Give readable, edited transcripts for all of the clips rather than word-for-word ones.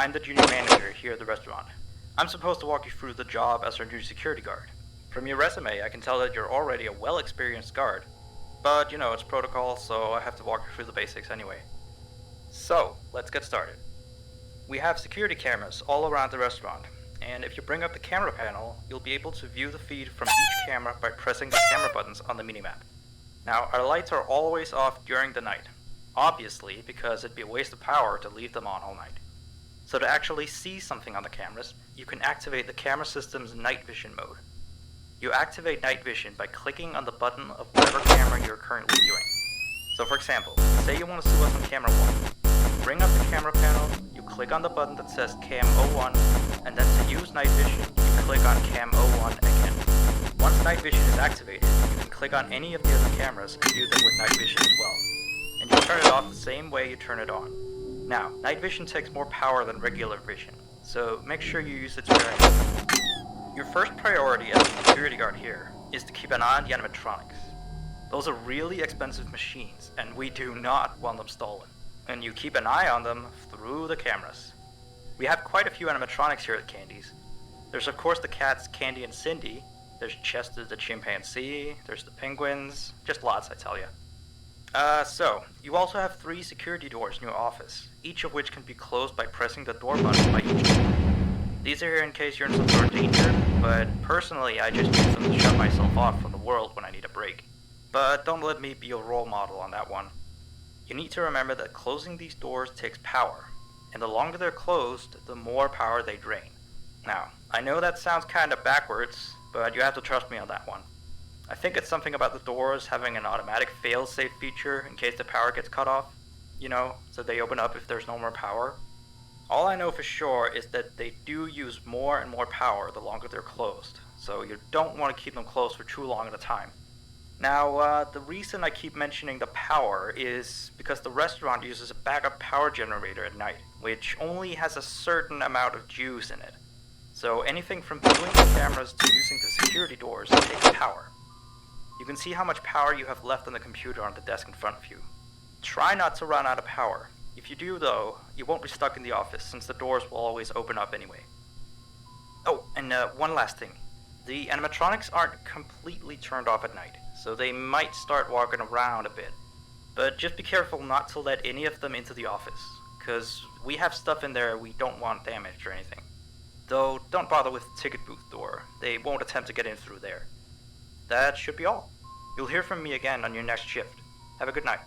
I'm the junior manager here at the restaurant. I'm supposed to walk you through the job as our new security guard. From your resume, I can tell that you're already a well-experienced guard. But, it's protocol, so I have to walk you through the basics anyway. So, let's get started. We have security cameras all around the restaurant, and if you bring up the camera panel, you'll be able to view the feed from each camera by pressing the camera buttons on the minimap. Now, our lights are always off during the night, obviously because it'd be a waste of power to leave them on all night. So to actually see something on the cameras, you can activate the camera system's night vision mode. You activate night vision by clicking on the button of whatever camera you're currently viewing. So for example, say you want to see what's on camera 1. Bring up the camera panel, you click on the button that says Cam 01, and then to use night vision, you click on Cam 01 again. Once night vision is activated, you can click on any of the other cameras and view them with night vision as well. And you turn it off the same way you turn it on. Now, night vision takes more power than regular vision, so make sure you use it sparingly. Your first priority as a security guard here is to keep an eye on the animatronics. Those are really expensive machines, and we do not want them stolen. And you keep an eye on them through the cameras. We have quite a few animatronics here at Candy's. There's of course the cats Candy and Cindy, there's Chester the chimpanzee, there's the penguins, just lots I tell you. So, you also have 3 security doors in your office, each of which can be closed by pressing the door button by each door. These are here in case you're in some sort of danger, but personally I just use them to shut myself off from the world when I need a break. But don't let me be a role model on that one. You need to remember that closing these doors takes power, and the longer they're closed, the more power they drain. Now, I know that sounds kinda backwards, but you have to trust me on that one. I think it's something about the doors having an automatic fail-safe feature in case the power gets cut off, so they open up if there's no more power. All I know for sure is that they do use more and more power the longer they're closed, so you don't want to keep them closed for too long at a time. Now, the reason I keep mentioning the power is because the restaurant uses a backup power generator at night, which only has a certain amount of juice in it. So anything from viewing the cameras to using the security doors takes power. You can see how much power you have left on the computer on the desk in front of you. Try not to run out of power. If you do though, you won't be stuck in the office since the doors will always open up anyway. Oh, and one last thing. The animatronics aren't completely turned off at night, so they might start walking around a bit. But just be careful not to let any of them into the office, cause we have stuff in there we don't want damaged or anything. Though don't bother with the ticket booth door, they won't attempt to get in through there. That should be all. You'll hear from me again on your next shift. Have a good night.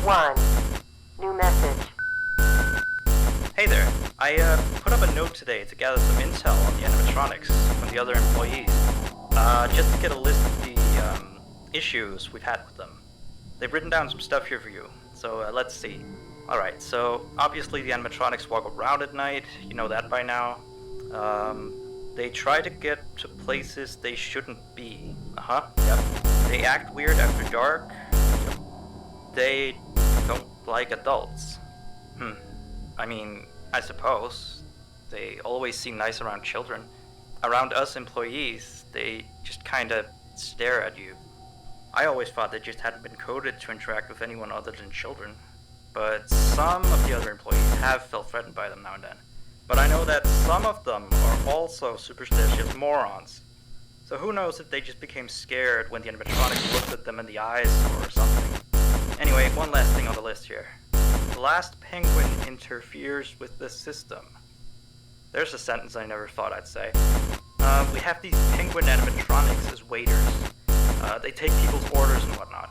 1. New message. Hey there. I put up a note today to gather some intel on the animatronics from the other employees. Just to get a list of the issues we've had with them. They've written down some stuff here for you, so let's see. Alright, so obviously the animatronics walk around at night, you know that by now. They try to get to places they shouldn't be. Yep. They act weird after dark. Yep. They don't like adults. I mean, I suppose. They always seem nice around children. Around us employees, they just kinda stare at you. I always thought they just hadn't been coded to interact with anyone other than children. But some of the other employees have felt threatened by them now and then. But I know that some of them are also superstitious morons. So who knows if they just became scared when the animatronics looked at them in the eyes or something. Anyway, one last thing on the list here. The last penguin interferes with the system. There's a sentence I never thought I'd say. We have these penguin animatronics as waiters. They take people's orders and whatnot.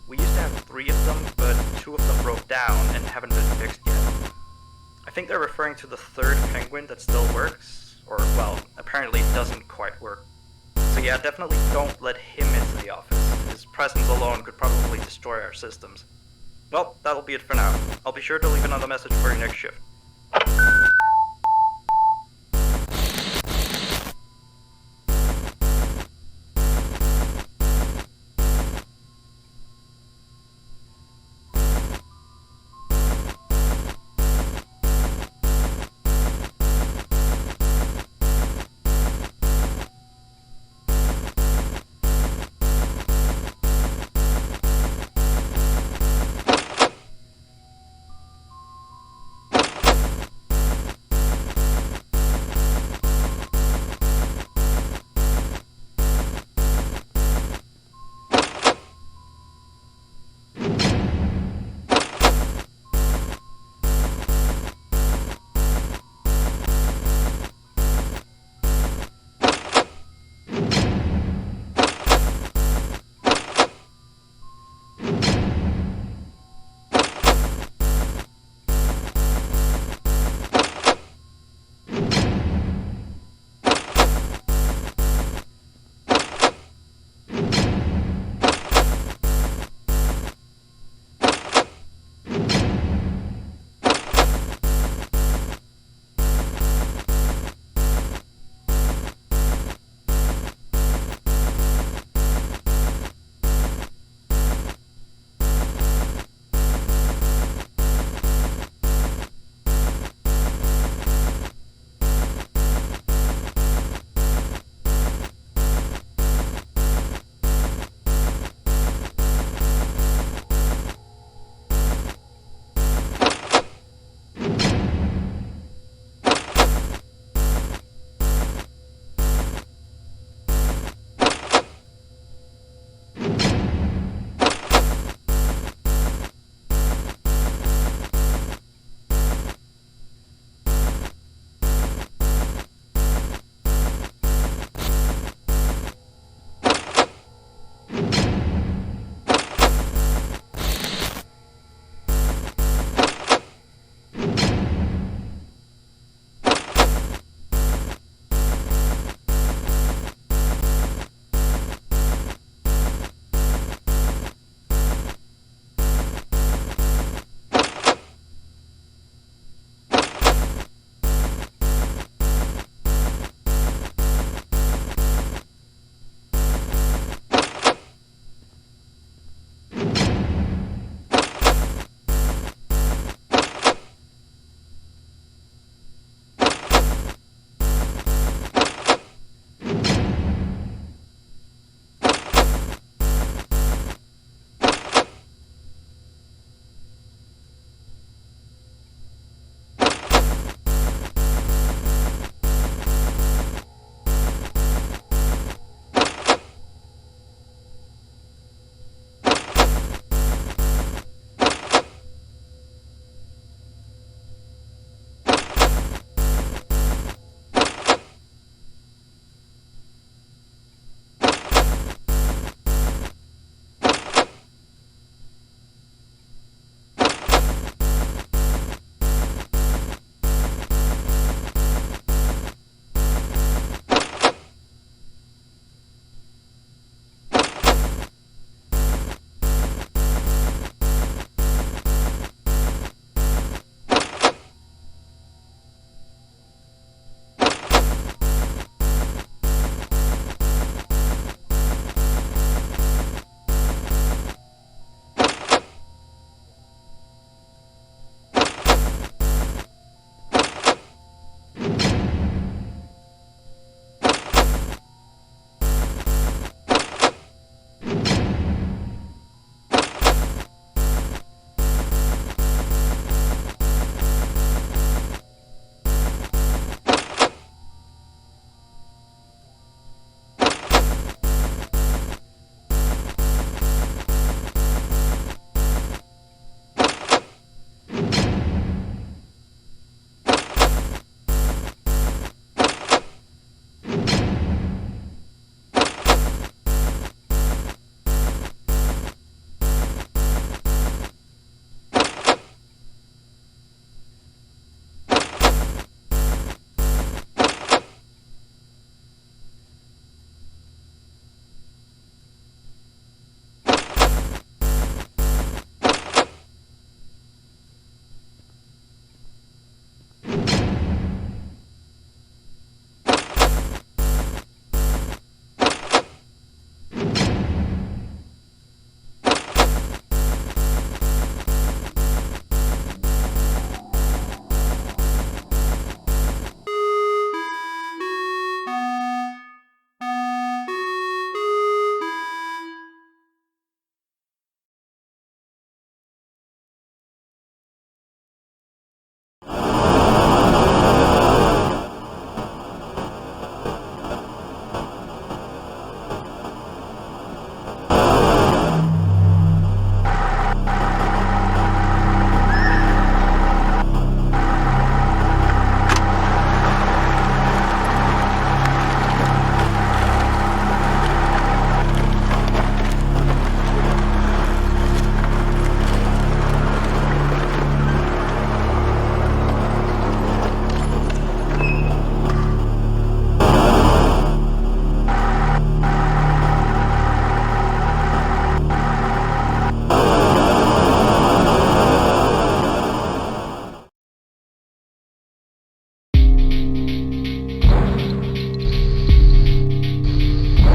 We used to have 3 of them, but 2 of them broke down and haven't been fixed yet. I think they're referring to the 3rd penguin that still works, or, well, apparently it doesn't quite work. So yeah, definitely don't let him into the office. His presence alone could probably destroy our systems. Well, that'll be it for now. I'll be sure to leave another message for your next shift.